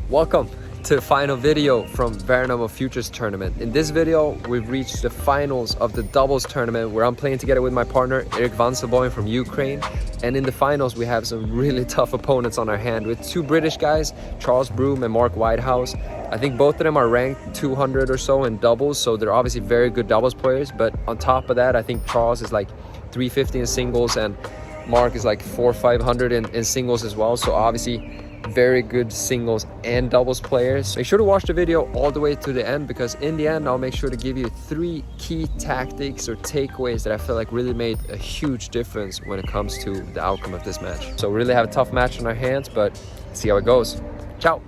Welcome to the final video from Varnamo Futures Tournament. In this video, we've reached the finals of the doubles tournament where I'm playing together with my partner, Vanshelboim from Ukraine. And in the finals, we have some really tough opponents on our hand with two British guys, Broom and Whitehouse. I think both of them are ranked 200 or so in doubles, so they're obviously very good doubles players. But on top of that, I think Charles is like 350 in singles and Mark is like 400-500 in singles as well. So obviously very good singles and doubles players. Make sure to watch the video all the way to the end, because in the end I'll make sure to give you 3 key tactics or takeaways that I feel like really made a huge difference when it comes to the outcome of this match. So really have a tough match on our hands, but see how it goes. Ciao!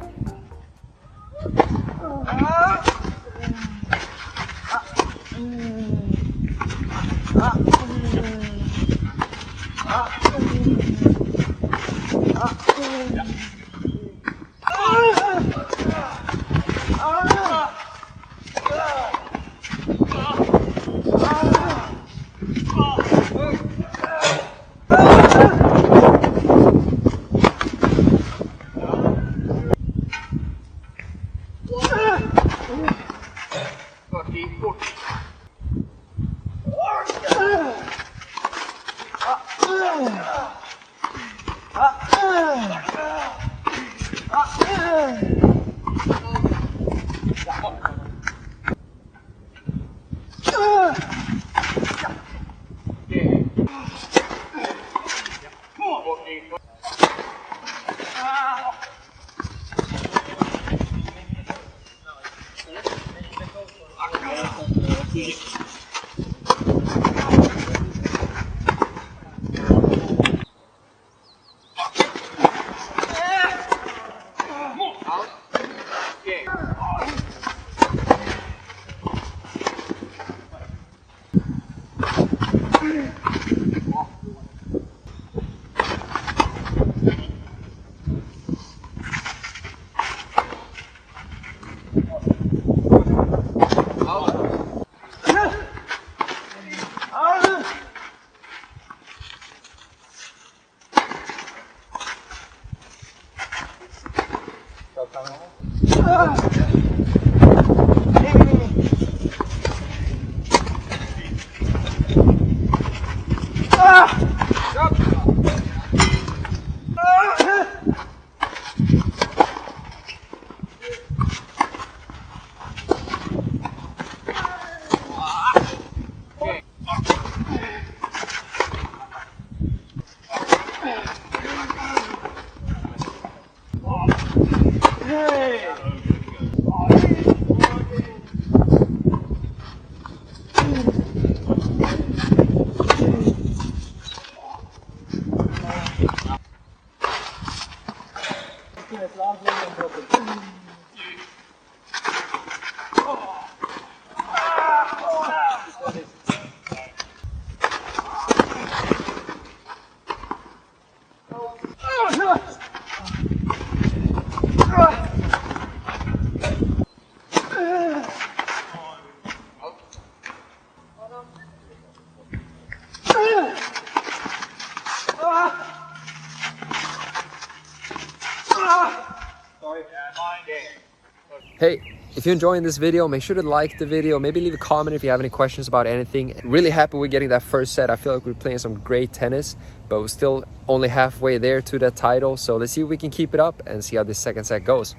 Hey, if you're enjoying this video, make sure to like the video, maybe leave a comment if you have any questions about anything. Really happy with getting that first set. I feel like we're playing some great tennis, but we're still only halfway there to that title. So let's see if we can keep it up and see how this second set goes.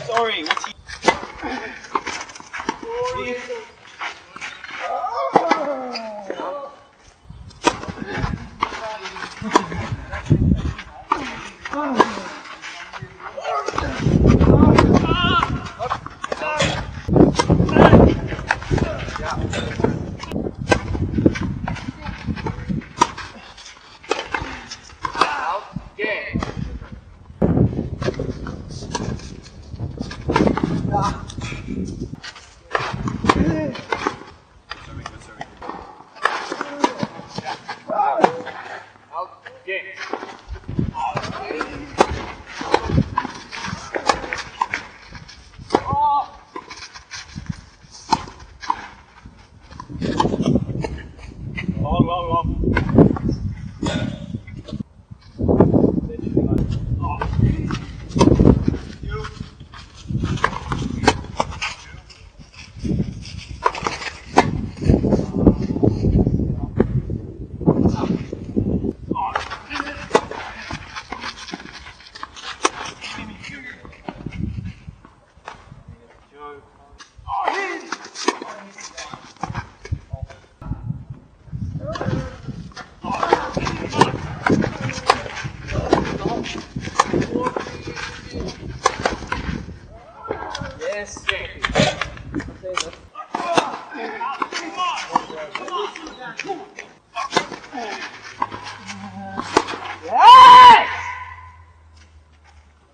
Sorry.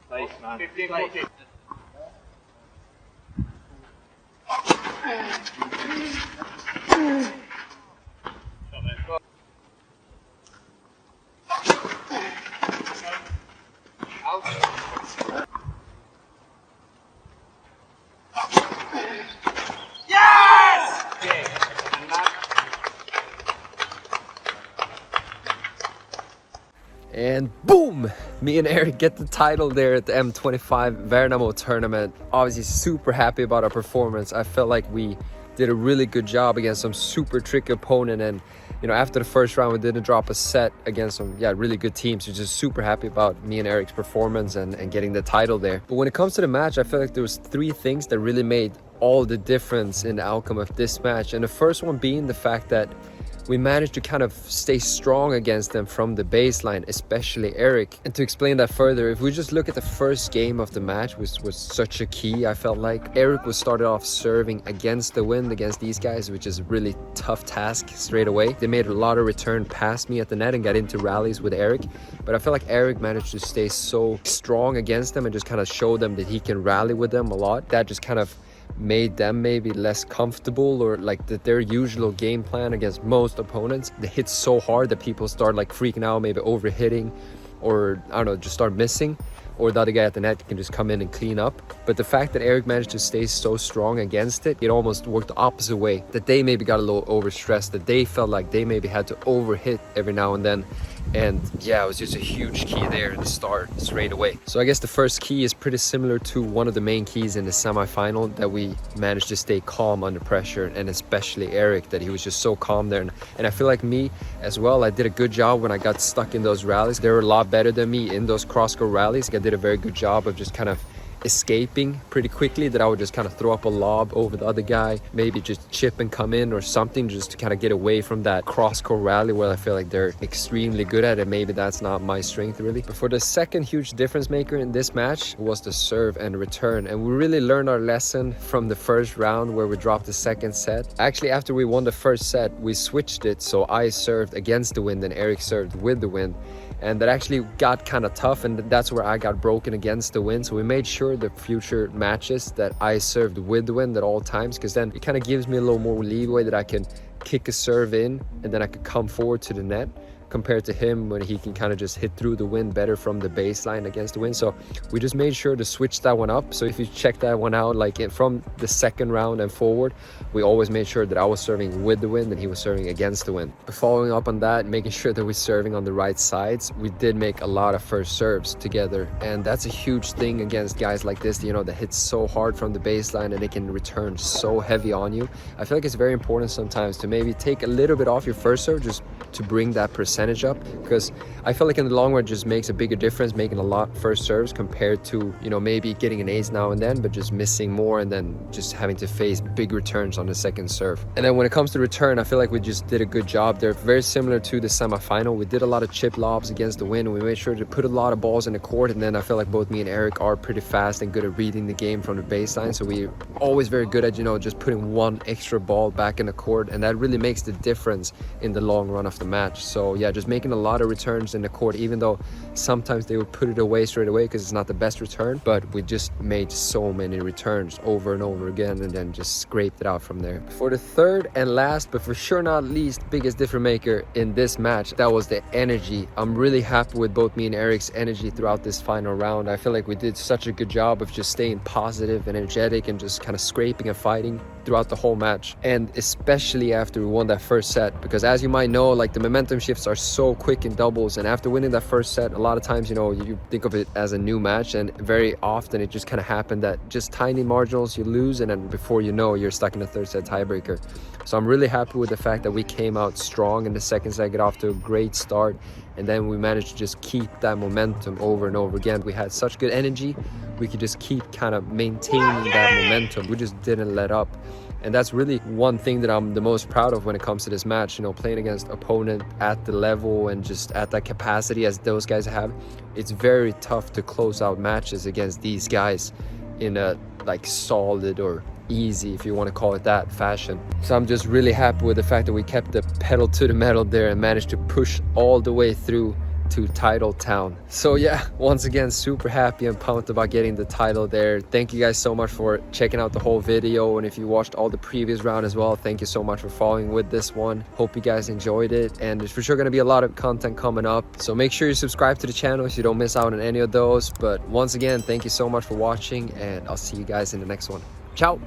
Nice, man. 15, 14. And boom! Me and Eric get the title there at the M25 Varnamo tournament. Obviously super happy about our performance. I felt like we did a really good job against some super tricky opponent, and you know, after the first round we didn't drop a set against some really good teams. So just super happy about me and Eric's performance and getting the title there. But when it comes to the match, I feel like there was 3 things that really made all the difference in the outcome of this match. And the first one being the fact that we managed to kind of stay strong against them from the baseline, especially Eric. And to explain that further, if we just look at the first game of the match, which was such a key, I felt like Eric was started off serving against the wind against these guys, which is a really tough task straight away. They made a lot of return past me at the net and got into rallies with Eric, but I felt like Eric managed to stay so strong against them and just kind of show them that he can rally with them a lot. That just kind of made them maybe less comfortable, or like that their usual game plan against most opponents, they hit so hard that people start like freaking out, maybe overhitting, or I don't know, just start missing, or the other guy at the net can just come in and clean up. But the fact that Eric managed to stay so strong against it, it almost worked the opposite way, that they maybe got a little overstressed, that they felt like they maybe had to overhit every now and then. And yeah, it was just a huge key there to start straight away. So I guess the first key is pretty similar to one of the main keys in the semifinal, that we managed to stay calm under pressure, and especially Eric, that he was just so calm there. And I feel like me as well, I did a good job when I got stuck in those rallies. They were a lot better than me in those cross-court rallies. I did a very good job of just kind of escaping pretty quickly, that I would just kind of throw up a lob over the other guy, maybe just chip and come in or something, just to kind of get away from that cross-court rally where I feel like they're extremely good at it. Maybe that's not my strength really. But for the second huge difference maker in this match was the serve and return, and we really learned our lesson from the first round where we dropped the second set. Actually, after we won the first set, we switched it, so I served against the wind and Eric served with the wind, and that actually got kind of tough, and that's where I got broken against the wind. So we made sure the future matches that I served with the wind at all times, because then it kind of gives me a little more leeway that I can kick a serve in and then I could come forward to the net, compared to him when he can kind of just hit through the wind better from the baseline against the wind. So we just made sure to switch that one up. So if you check that one out, like from the second round and forward, we always made sure that I was serving with the wind and he was serving against the wind. But following up on that, making sure that we're serving on the right sides, we did make a lot of first serves together, and that's a huge thing against guys like this, you know, that hit so hard from the baseline and they can return so heavy on you. I feel like it's very important sometimes to maybe take a little bit off your first serve just to bring that percentage up, because I feel like in the long run it just makes a bigger difference making a lot first serves compared to, you know, maybe getting an ace now and then but just missing more and then just having to face big returns on the second serve. And then when it comes to return, I feel like we just did a good job. They're very similar to the semifinal. We did a lot of chip lobs against the wind and we made sure to put a lot of balls in the court, and then I feel like both me and Eric are pretty fast and good at reading the game from the baseline, so we're always very good at, you know, just putting one extra ball back in the court, and that really makes the difference in the long run of the match. So yeah, just making a lot of returns in the court, even though sometimes they would put it away straight away because it's not the best return, but we just made so many returns over and over again and then just scraped it out from there. For the third and last, but for sure not least, biggest difference maker in this match, that was the energy. I'm really happy with both me and Eric's energy throughout this final round. I feel like we did such a good job of just staying positive and energetic and just kind of scraping and fighting throughout the whole match, and especially after we won that first set, because as you might know, like the momentum shifts are so quick in doubles, and after winning that first set, a lot of times, you know, you think of it as a new match, and very often it just kind of happened that just tiny marginals you lose, and then before you know, you're stuck in a third set tiebreaker. So I'm really happy with the fact that we came out strong in the second set, get off to a great start, and then we managed to just keep that momentum over and over again. We had such good energy, we could just keep kind of maintaining that momentum. We just didn't let up. And that's really one thing that I'm the most proud of when it comes to this match, you know, playing against opponent at the level and just at that capacity as those guys have. It's very tough to close out matches against these guys in a like solid or easy, if you want to call it that, fashion. So I'm just really happy with the fact that we kept the pedal to the metal there and managed to push all the way through to title town. So yeah, once again, super happy and pumped about getting the title there. Thank you guys so much for checking out the whole video, and if you watched all the previous round as well, thank you so much for following with this one. Hope you guys enjoyed it, and there's for sure going to be a lot of content coming up, so make sure you subscribe to the channel so you don't miss out on any of those. But once again, thank you so much for watching, and I'll see you guys in the next one. Ciao.